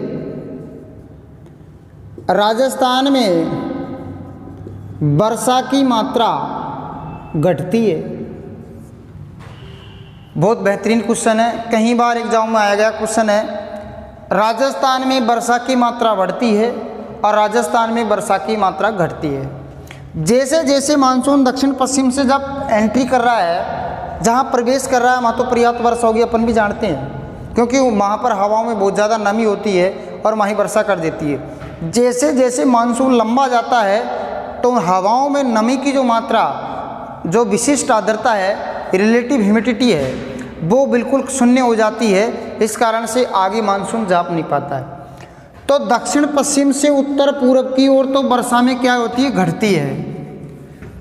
राजस्थान में वर्षा की मात्रा घटती है। बहुत बेहतरीन क्वेश्चन है, कई बार एग्जाम में आया गया क्वेश्चन है। राजस्थान में वर्षा की मात्रा बढ़ती है और राजस्थान में वर्षा की मात्रा घटती है। जैसे जैसे मानसून दक्षिण पश्चिम से जब एंट्री कर रहा है, जहाँ प्रवेश कर रहा है वहाँ तो पर्याप्त वर्षा होगी, अपन भी जानते हैं, क्योंकि वहाँ पर हवाओं में बहुत ज़्यादा नमी होती है और वहीं वर्षा कर देती है। जैसे जैसे मानसून लंबा जाता है तो हवाओं में नमी की जो मात्रा, जो विशिष्ट आर्द्रता है, रिलेटिव ह्यूमिडिटी है, वो बिल्कुल शून्य हो जाती है। इस कारण से आगे मानसून जा नहीं पाता है। तो दक्षिण पश्चिम से उत्तर पूरब की ओर तो वर्षा में क्या होती है, घटती है।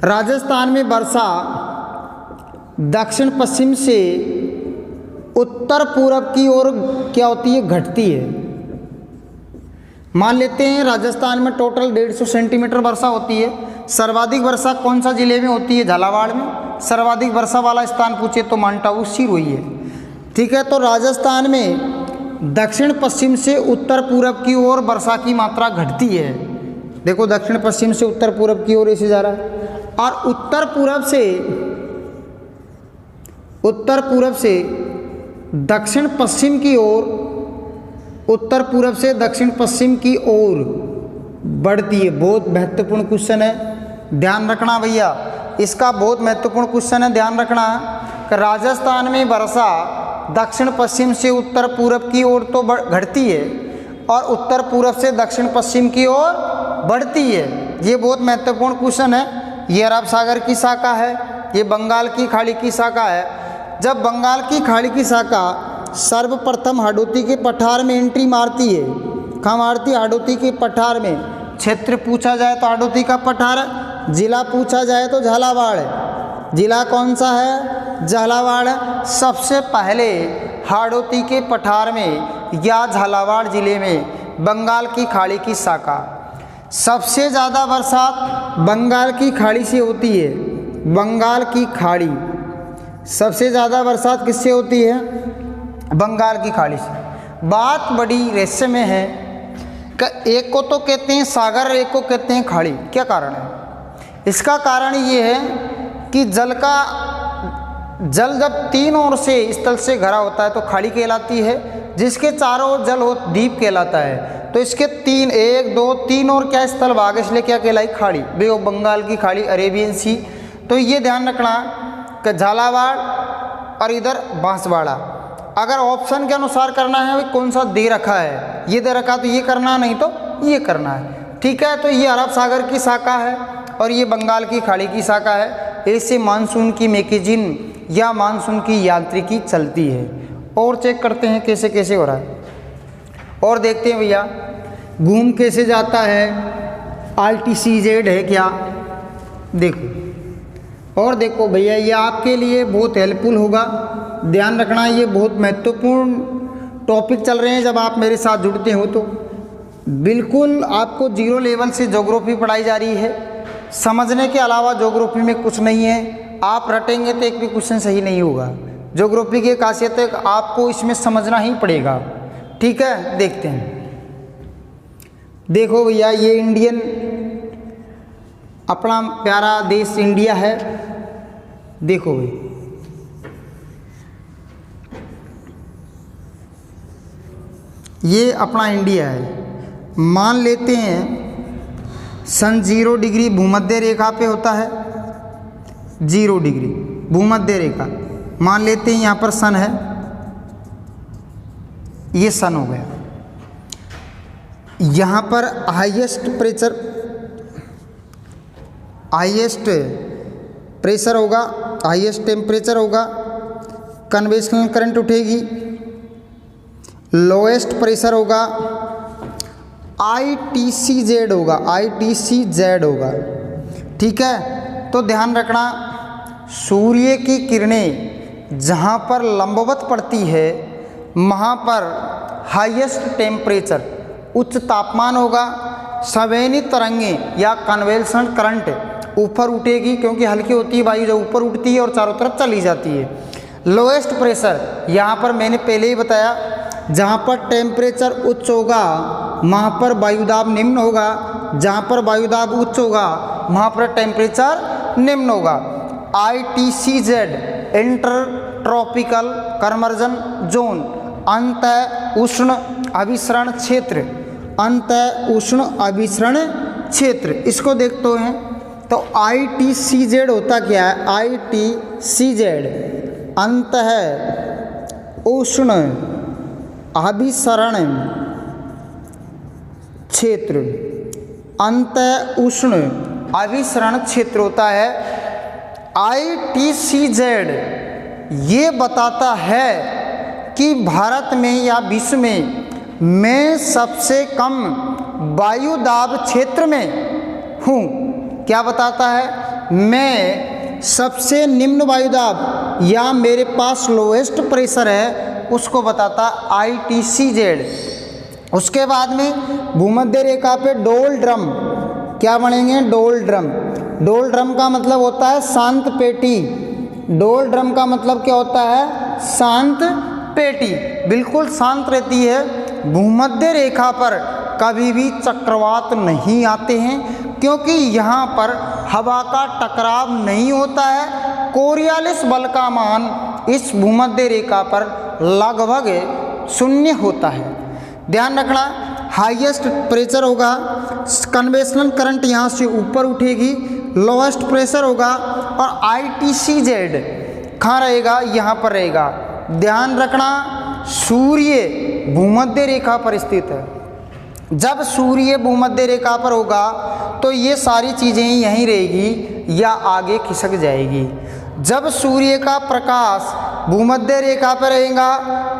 राजस्थान में वर्षा दक्षिण पश्चिम से उत्तर पूरब की ओर क्या होती है, घटती है। मान लेते हैं राजस्थान में टोटल 150 सेंटीमीटर वर्षा होती है। सर्वाधिक वर्षा कौन सा जिले में होती है, झालावाड़ में। सर्वाधिक वर्षा वाला स्थान पूछे तो माउंट आबू सिरोही है, ठीक है। तो राजस्थान में दक्षिण पश्चिम से उत्तर पूरब की ओर वर्षा की मात्रा घटती है। देखो दक्षिण पश्चिम से उत्तर पूरब की ओर ऐसे जा रहा है, और उत्तर पूरब से दक्षिण पश्चिम की ओर, उत्तर पूरब से दक्षिण पश्चिम की ओर बढ़ती है। बहुत महत्वपूर्ण क्वेश्चन है, ध्यान रखना भैया, इसका बहुत महत्वपूर्ण क्वेश्चन है, ध्यान रखना कि राजस्थान में वर्षा दक्षिण पश्चिम से उत्तर पूरब की ओर तो घटती है और उत्तर पूरब से दक्षिण पश्चिम की ओर बढ़ती है। ये बहुत महत्वपूर्ण क्वेश्चन है। ये अरब सागर की शाखा है, ये बंगाल की खाड़ी की शाखा है। जब बंगाल की खाड़ी की शाखा सर्वप्रथम हाडोती के पठार में एंट्री मारती है, कहाँ मारती है, हाडोती के पठार में। क्षेत्र पूछा जाए तो हाडोती का पठार, जिला पूछा जाए तो झालावाड़ है। जिला कौन सा है? झालावाड़। सबसे पहले हाड़ौती के पठार में या झालावाड़ जिले में बंगाल की खाड़ी की शाखा। सबसे ज़्यादा बरसात बंगाल की खाड़ी से होती है। बंगाल की खाड़ी, सबसे ज़्यादा बरसात किससे होती है? बंगाल की खाड़ी से। बात बड़ी रहस्यमय है कि एक को तो कहते हैं सागर, एक को कहते हैं खाड़ी। क्या कारण है? इसका कारण ये है कि जल जब तीन ओर से स्थल से घरा होता है तो खाड़ी कहलाती है, जिसके चारों ओर जल हो द्वीप कहलाता है। तो इसके तीन, एक दो तीन और क्या स्थल भाग, इसलिए क्या कहलाई? खाड़ी। बे वो बंगाल की खाड़ी, अरेबियन सी। तो ये ध्यान रखना कि झालावाड़ और इधर बांसवाड़ा। अगर ऑप्शन के अनुसार करना है भाई कौन सा दे रखा है, ये दे रखा तो ये करना, नहीं तो ये करना है। ठीक है, तो ये अरब सागर की शाखा है और ये बंगाल की खाड़ी की शाखा है। इससे मानसून की मैकेजिन या मानसून की यांत्रिकी चलती है। और चेक करते हैं कैसे कैसे हो रहा है, और देखते हैं भैया घूम कैसे जाता है। RTCZ है क्या? देखो, और देखो भैया ये आपके लिए बहुत हेल्पफुल होगा। ध्यान रखना, ये बहुत महत्वपूर्ण टॉपिक चल रहे हैं। जब आप मेरे साथ जुड़ते हो तो बिल्कुल आपको जीरो लेवल से ज्योग्राफी पढ़ाई जा रही है। समझने के अलावा ज्योग्राफी में कुछ नहीं है। आप रटेंगे तो एक भी क्वेश्चन सही नहीं होगा। ज्योग्राफी की खासियत है आपको इसमें समझना ही पड़ेगा। ठीक है, देखते हैं। देखो भैया ये इंडियन, अपना प्यारा देश इंडिया है। देखो भाई, ये अपना इंडिया है। मान लेते हैं सन 0 डिग्री भूमध्य रेखा पे होता है। 0 डिग्री भूमध्य रेखा मान लेते हैं, यहाँ पर सन है, ये सन हो गया। यहाँ पर हाईएस्ट प्रेशर होगा, हाईएस्ट टेम्परेचर होगा, कन्वेक्शनल करंट उठेगी, लोएस्ट प्रेशर होगा, ITCZ होगा, ITCZ होगा। ठीक है, तो ध्यान रखना सूर्य की किरणें जहाँ पर लंबवत पड़ती है वहाँ पर हाईएस्ट टेम्परेचर, उच्च तापमान होगा। संवहनी तरंगें या कन्वेक्शन करंट ऊपर उठेगी, क्योंकि हल्की होती है वायु, जो ऊपर उठती है और चारों तरफ चली जाती है। लोएस्ट प्रेशर, यहाँ पर मैंने पहले ही बताया, जहाँ पर टेम्परेचर उच्च होगा वहाँ पर वायुदाब निम्न होगा, जहाँ पर वायुदाब उच्च होगा वहाँ पर टेम्परेचर निम्न होगा। ITCZ inter tropical conversion zone, अंत उष्ण अभिसरण क्षेत्र, अंत उष्ण अभिसरण क्षेत्र, इसको देखते हैं। तो ITCZ होता क्या है? ITCZ अंत है उष्ण अभिसरण क्षेत्र, अंत उष्ण अभिसरण क्षेत्र होता है। ITCZ ये बताता है कि भारत में या विश्व में मैं सबसे कम वायुदाब क्षेत्र में हूँ। क्या बताता है? मैं सबसे निम्न वायुदाब या मेरे पास लोएस्ट प्रेशर है, उसको बताता ITCZ। उसके बाद में भूमध्य रेखा पे डोल ड्रम, क्या बनेंगे? डोल ड्रम। डोल ड्रम का मतलब होता है शांत पेटी। डोल ड्रम का मतलब क्या होता है? शांत पेटी, बिल्कुल शांत रहती है। भूमध्य रेखा पर कभी भी चक्रवात नहीं आते हैं, क्योंकि यहाँ पर हवा का टकराव नहीं होता है। कोरियालिस बल का मान इस भूमध्य रेखा पर लगभग 0 होता है। ध्यान रखना, हाईएस्ट प्रेशर होगा, कन्वेक्शनल करंट यहाँ से ऊपर उठेगी, लोएस्ट प्रेशर होगा, और ITCZ कहाँ रहेगा? यहाँ पर रहेगा। ध्यान रखना, सूर्य भूमध्य रेखा पर स्थित है। जब सूर्य भूमध्य रेखा पर होगा तो ये सारी चीज़ें यहीं रहेगी या आगे खिसक जाएगी। जब सूर्य का प्रकाश भूमध्य रेखा पर रहेगा,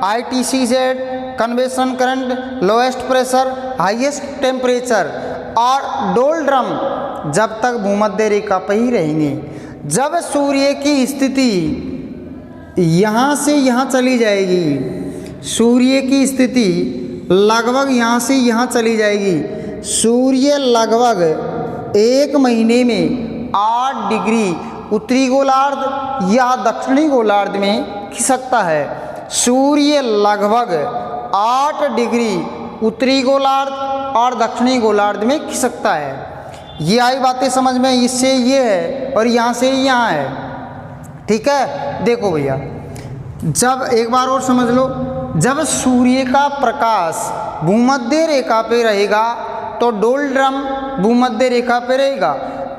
ITCZ, convection current, lowest pressure, highest temperature और डोल ड्रम जब तक भूमध्य रेखा पर ही रहेंगे। जब सूर्य की स्थिति यहाँ से यहाँ चली जाएगी, सूर्य की स्थिति लगभग यहाँ से यहाँ चली जाएगी, सूर्य लगभग 1 महीने में 8 डिग्री उत्तरी गोलार्ध या दक्षिणी गोलार्ध में खिसकता है। सूर्य लगभग 8 डिग्री उत्तरी गोलार्ध और दक्षिणी गोलार्ध में खिसकता है। ये आई बातें समझ में, इससे ये है और यहाँ से यहाँ है। ठीक है, देखो भैया, जब एक बार और समझ लो, जब सूर्य का प्रकाश भूमध्य रेखा पे रहेगा तो डोलड्रम भूमध्य रेखा पे रहेगा।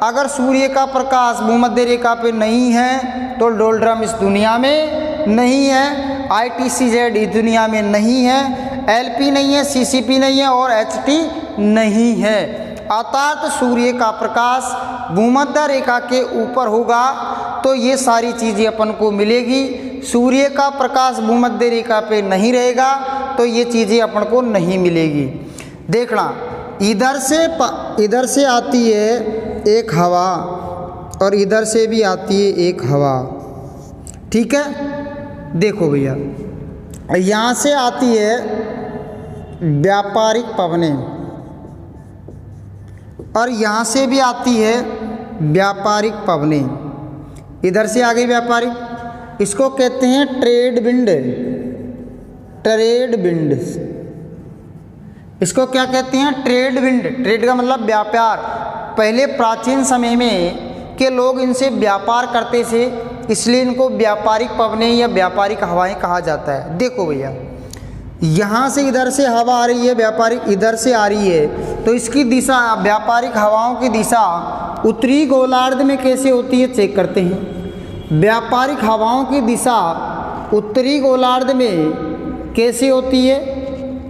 अगर सूर्य का प्रकाश भूमध्य रेखा पे नहीं है तो डोलड्रम इस दुनिया में नहीं है, ITCZ इस दुनिया में नहीं है, LP नहीं है, CCP नहीं है और HT नहीं है। अर्थात सूर्य का प्रकाश भूमध्य रेखा के ऊपर होगा तो ये सारी चीज़ें अपन को मिलेगी। सूर्य का प्रकाश भूमध्य रेखा पे नहीं रहेगा तो ये चीज़ें अपन को नहीं मिलेगी। देखना, इधर से आती है एक हवा और इधर से भी आती है एक हवा। ठीक है, देखो भैया, यहाँ से आती है व्यापारिक पवनें और यहाँ से भी आती है व्यापारिक पवनें। इधर से आ गई व्यापारिक, इसको कहते हैं ट्रेड विंड। ट्रेड विंड, इसको क्या कहते हैं? Trade wind. ट्रेड का मतलब व्यापार। पहले प्राचीन समय में के लोग इनसे व्यापार करते थे, इसलिए इनको व्यापारिक पवनें या व्यापारिक हवाएं कहा जाता है। देखो भैया, यहाँ से इधर से हवा आ रही है, व्यापारिक इधर से आ रही है, तो इसकी दिशा, व्यापारिक हवाओं की दिशा उत्तरी गोलार्ध में कैसे होती है चेक करते हैं। व्यापारिक हवाओं की दिशा उत्तरी गोलार्ध में कैसे होती है?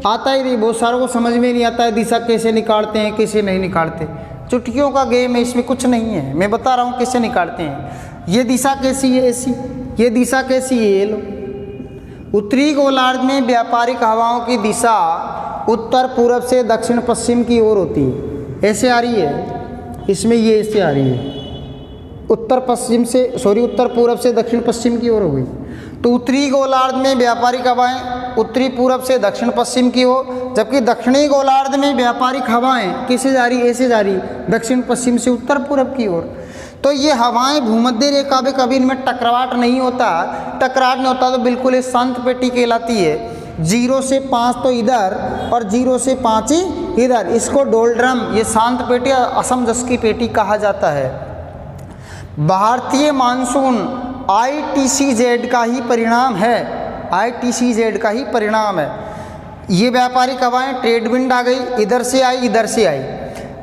आता ही नहीं, बहुत सारों को समझ में नहीं आता है दिशा कैसे निकालते हैं, कैसे नहीं निकालते। चुटकियों का गेम है, इसमें कुछ नहीं है, मैं बता रहा हूँ कैसे निकालते हैं। ये दिशा कैसी है? ऐसी। ये दिशा कैसी है? ये लो। उत्तरी गोलार्ध में व्यापारिक हवाओं की दिशा उत्तर पूर्व से दक्षिण पश्चिम की ओर होती है। ऐसे आ रही है, इसमें ये ऐसे आ रही है, उत्तर पूर्व से दक्षिण पश्चिम की ओर हो गई। तो उत्तरी गोलार्ध में व्यापारिक हवाएं उत्तरी पूर्व से दक्षिण पश्चिम की ओर, जबकि दक्षिणी गोलार्ध में व्यापारिक हवाएं कैसे जा रही? ऐसे जा रही, दक्षिण पश्चिम से उत्तर पूर्व की ओर। तो ये हवाएं भूमध्य रेखा में कभी इनमें टकराहट नहीं होता, टकराहट नहीं होता तो बिल्कुल ये शांत पेटी कहलाती है। 0 से 5 तो इधर और 0 से 5 ही इधर, इसको डोलड्रम, ये शांत पेटी, असमंजस की पेटी कहा जाता है। भारतीय मानसून ITCZ का ही परिणाम है, ITCZ का ही परिणाम है। ये व्यापारिक हवाएं ट्रेड विंड आ गई, इधर से आई, इधर से आई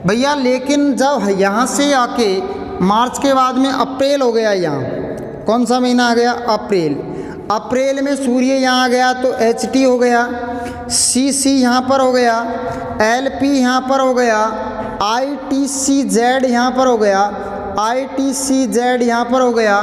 भैया। लेकिन जब यहाँ से आके मार्च के बाद में अप्रैल हो गया, यहाँ कौन सा महीना आ गया? अप्रैल। अप्रैल में सूर्य यहाँ आ गया तो HT हो गया, CC यहाँ पर हो गया, LP यहाँ पर हो गया, ITCZ यहाँ पर हो गया, ITCZ यहाँ पर हो गया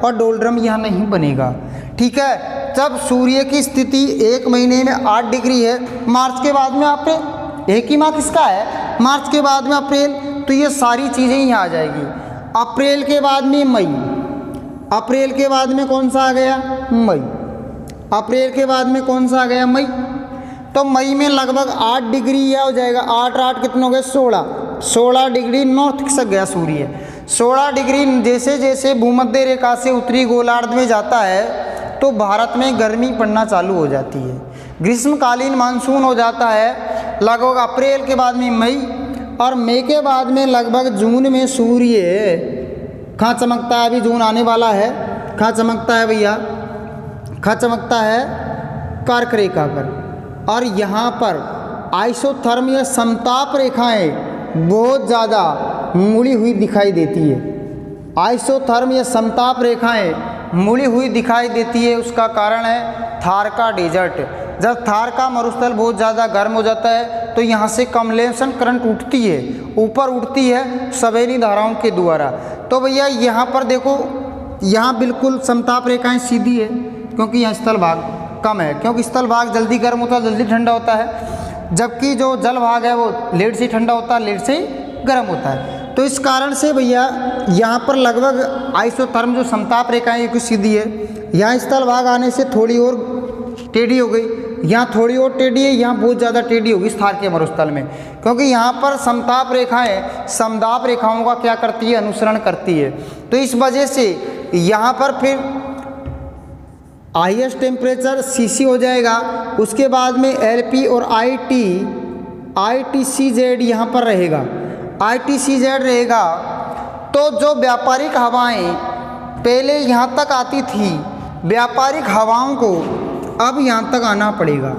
और डोलड्रम यहाँ नहीं बनेगा। ठीक है, जब सूर्य की स्थिति 1 महीने में 8 डिग्री है, मार्च के बाद में अप्रैल, एक ही माह किसका है? मार्च के बाद में अप्रैल, तो ये सारी चीज़ें यहाँ आ जाएगी। अप्रैल के बाद में मई, अप्रैल के बाद में कौन सा आ गया? मई। अप्रैल के बाद में कौन सा आ गया? मई। तो मई में लगभग 8 डिग्री यह हो जाएगा, 8 कितने हो गए? 16 डिग्री नॉर्थ खिसक गया सूर्य। 16 डिग्री जैसे जैसे भूमध्य रेखा से उत्तरी गोलार्ध में जाता है तो भारत में गर्मी पड़ना चालू हो जाती है, ग्रीष्मकालीन मानसून हो जाता है लगभग अप्रैल के बाद में मई, और मई के बाद में लगभग जून में सूर्य कहाँ चमकता है? अभी जून आने वाला है, कहाँ चमकता है भैया? कहाँ चमकता है? कर्क रेखा पर। और यहाँ पर आइसोथर्म या समताप रेखाएं बहुत ज़्यादा मुड़ी हुई दिखाई देती है। आइसोथर्म या समताप रेखाएं मुड़ी हुई दिखाई देती है, उसका कारण है थार का डेजर्ट। जब थार का मरुस्थल बहुत ज़्यादा गर्म हो जाता है तो यहाँ से कम्लेशन करंट उठती है, ऊपर उठती है सवेरी धाराओं के द्वारा। तो भैया यहाँ पर देखो, यहाँ बिल्कुल समताप रेखाएं सीधी है क्योंकि यहाँ स्थल भाग कम है, क्योंकि स्थल भाग जल्दी गर्म होता है, जल्दी ठंडा होता है, जबकि जो जल भाग है वो लेट से ठंडा होता है, लेट से गर्म होता है। तो इस कारण से भैया यहाँ पर लगभग आइसोथर्म जो समताप रेखा है, ये कुछ सीधी है, यहाँ स्थल भाग आने से थोड़ी और टेढ़ी हो गई, यहाँ थोड़ी और टेढ़ी है, यहाँ बहुत ज़्यादा टेढ़ी होगी स्थान के मरुस्थल में, क्योंकि यहाँ पर समताप रेखाएं समदाप रेखाओं का क्या करती है, अनुसरण करती है। तो इस वजह से यहाँ पर फिर हाईएस्ट टेम्परेचर सीसी हो जाएगा, उसके बाद में एलपी और आईटीसीजेड यहाँ पर रहेगा, आईटीसीजेड रहेगा। तो जो व्यापारिक हवाएं पहले यहाँ तक आती थी, व्यापारिक हवाओं को अब यहाँ तक आना पड़ेगा,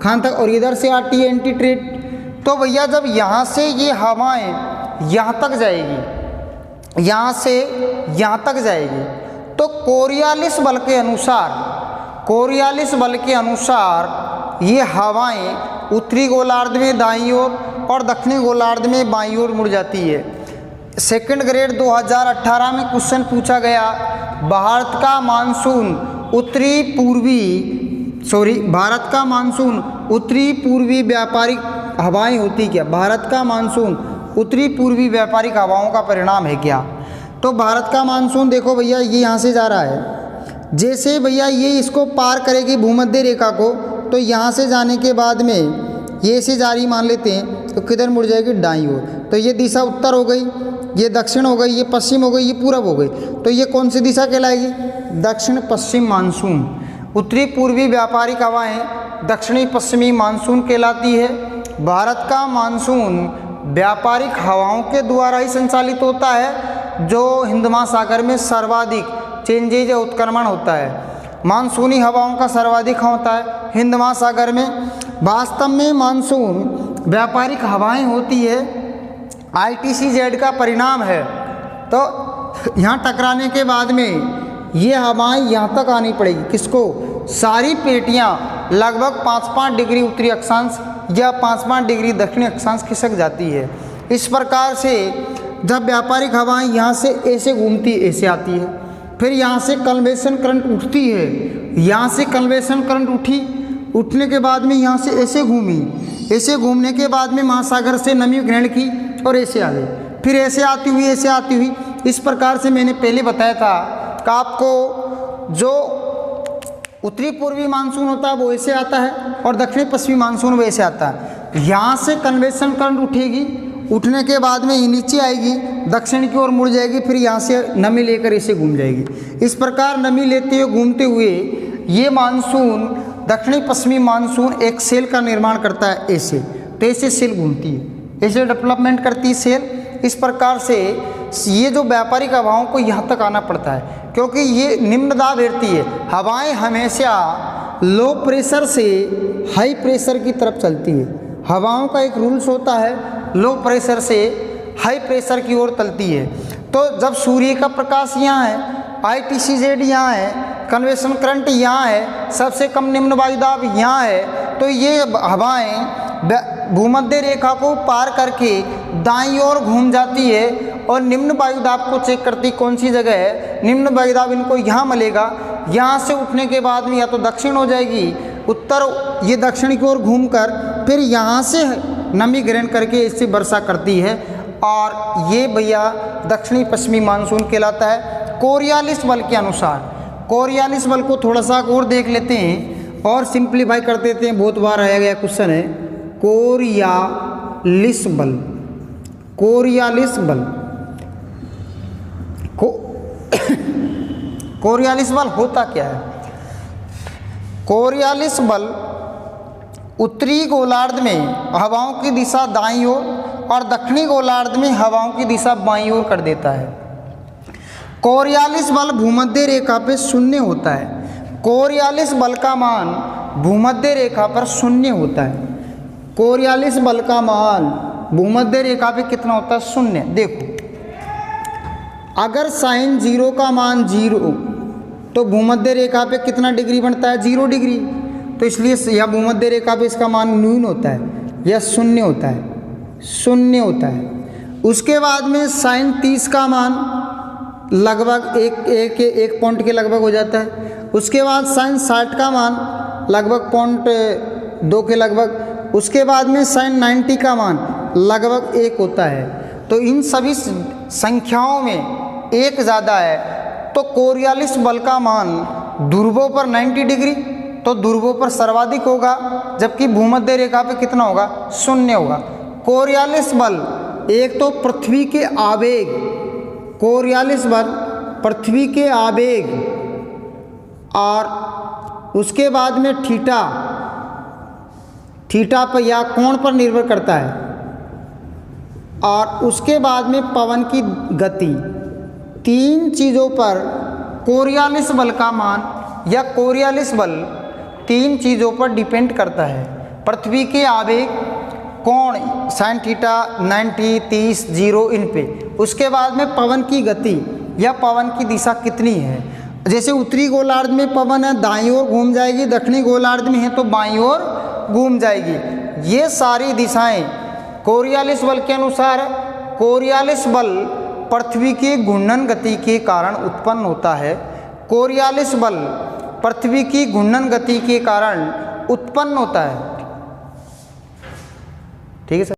कहाँ तक, और इधर से आती है एंटी ट्रेड। तो भैया जब यहाँ से ये हवाएं यहाँ तक जाएगी, यहाँ से यहाँ तक जाएगी, तो कोरियालिस बल के अनुसार, कोरियालिस बल के अनुसार ये हवाएं उत्तरी गोलार्ध में दाईं ओर और दक्षिणी गोलार्ध में बाईं ओर मुड़ जाती है। सेकंड ग्रेड 2018 में क्वेश्चन पूछा गया, भारत का मानसून उत्तरी पूर्वी व्यापारिक हवाएं होती क्या, भारत का मानसून उत्तरी पूर्वी व्यापारिक हवाओं का परिणाम है क्या। तो भारत का मानसून देखो भैया ये यहाँ से जा रहा है, जैसे भैया ये इसको पार करेगी भूमध्य रेखा को, तो यहाँ से जाने के बाद में ये से जारी मान लेते हैं, तो किधर मुड़ जाएगी, दाईं ओर। तो ये दिशा उत्तर हो गई, ये दक्षिण हो गई, ये पश्चिम हो गई, ये पूरब हो गई। तो ये कौन सी दिशा कहलाएगी, दक्षिण पश्चिम मानसून। उत्तरी पूर्वी व्यापारिक हवाएं दक्षिणी पश्चिमी मानसून कहलाती है। भारत का मानसून व्यापारिक हवाओं के द्वारा ही संचालित होता है, जो हिंद महासागर में सर्वाधिक चेंजेज या उत्क्रमण होता है। मानसूनी हवाओं का सर्वाधिक होता है हिंद महासागर में। वास्तव में मानसून व्यापारिक हवाएं होती है, आईटीसीजेड का परिणाम है। तो यहाँ टकराने के बाद में ये हवाएं यहाँ तक आनी पड़ेगी, किसको, सारी पेटियाँ लगभग 5-5 डिग्री उत्तरी अक्षांश या 5-5 डिग्री दक्षिणी अक्षांश खिसक जाती है। इस प्रकार से जब व्यापारिक हवाएं यहाँ से ऐसे घूमती ऐसे आती है, फिर यहाँ से कन्वेक्शन करंट उठती है, यहाँ से कन्वेक्शन करंट उठने के बाद में यहाँ से ऐसे घूमी, ऐसे घूमने के बाद में महासागर से नमी ग्रहण की और ऐसे आ गई, फिर ऐसे आती हुई ऐसे आती हुई। इस प्रकार से मैंने पहले बताया था कि आपको जो उत्तरी पूर्वी मानसून होता है वो ऐसे आता है और दक्षिणी पश्चिमी मानसून वो ऐसे आता है। यहाँ से कन्वेक्शन करंट उठेगी, उठने के बाद में ये नीचे आएगी, दक्षिण की ओर मुड़ जाएगी, फिर यहाँ से नमी लेकर ऐसे घूम जाएगी। इस प्रकार नमी लेते हुए घूमते हुए ये मानसून दक्षिणी पश्चिमी मानसून एक सेल का निर्माण करता है ऐसे, तो ऐसे सेल घूमती है, ऐसे डेवलपमेंट करती है सेल। इस प्रकार से ये जो व्यापारिक हवाओं को यहाँ तक आना पड़ता है, क्योंकि ये निम्न दाब रहती है। हवाएं हमेशा लो प्रेशर से हाई प्रेशर की तरफ चलती है। हवाओं का एक रूल्स होता है, लो प्रेशर से हाई प्रेशर की ओर चलती है। तो जब सूर्य का प्रकाश यहाँ है, आईटीसीजेड यहाँ है, कन्वेक्शन करंट यहाँ है, सबसे कम निम्न वायुदाब यहाँ है, तो ये हवाएं भूमध्य रेखा को पार करके दाईं ओर घूम जाती है और निम्न वायुदाब को चेक करती कौन सी जगह है, निम्न वायुदाब इनको यहाँ मिलेगा। यहाँ से उठने के बाद में या तो दक्षिण हो जाएगी, उत्तर ये दक्षिण की ओर घूमकर फिर यहाँ से नमी ग्रहण करके इससे वर्षा करती है, और ये भैया दक्षिणी पश्चिमी मानसून कहलाता है कोरियालिस बल के अनुसार। कोरियालिस बल को थोड़ा सा और देख लेते हैं और सिंप्लीफाई कर देते हैं, बहुत बार आया गया क्वेश्चन है। कोरियालिस बल, कोरियालिस बल कोरियालिस बल होता क्या है। कोरियालिस बल उत्तरी गोलार्ध में हवाओं की दिशा दाईं ओर और दक्षिणी गोलार्ध में हवाओं की दिशा बाईं ओर कर देता है। कोरियालिस बल भूमध्य रेखा पे शून्य होता है। कोरियालिस बल का मान भूमध्य रेखा पर शून्य होता है। कोरियालिस बल का मान भूमध्य रेखा पे कितना होता है, शून्य। देखो अगर साइन 0 का मान 0 तो भूमध्य रेखा पे कितना डिग्री बनता है, 0 डिग्री। तो इसलिए यह भूमध्य रेखा पे इसका मान न्यून होता है, यह शून्य होता है, शून्य होता है। उसके बाद में साइन 30 का मान लगभग एक पॉइंट के लगभग हो जाता है। उसके बाद साइन 60 का मान लगभग 0.2 के लगभग। उसके बाद में साइन 90 का मान लगभग 1 होता है। तो इन सभी संख्याओं में एक ज़्यादा है, तो कोरियालिस बल का मान ध्रुवों पर 90 डिग्री, तो ध्रुवों पर सर्वाधिक होगा, जबकि भूमध्य रेखा पे कितना होगा, 0 होगा। कोरियालिस बल एक तो पृथ्वी के आवेग, कोरियालिस बल पृथ्वी के आवेग, और उसके बाद में थीटा पर या कोण पर निर्भर करता है, और उसके बाद में पवन की गति, 3 चीज़ों पर कोरियालिस बल का मान या कोरियालिस बल 3 चीज़ों पर डिपेंड करता है। पृथ्वी के आवेग, कोण साइन थीटा 90, 30, 0 इन पे, उसके बाद में पवन की गति या पवन की दिशा कितनी है। जैसे उत्तरी गोलार्ध में पवन है दाईं ओर घूम जाएगी, दक्षिणी गोलार्ध में है तो बाईं ओर घूम जाएगी। ये सारी दिशाएं कोरियालिस बल के अनुसार है। कोरियालिस बल पृथ्वी की घूर्णन गति के कारण उत्पन्न होता है। कोरियालिस बल पृथ्वी की घूर्णन गति के कारण उत्पन्न होता है। ठीक है सर।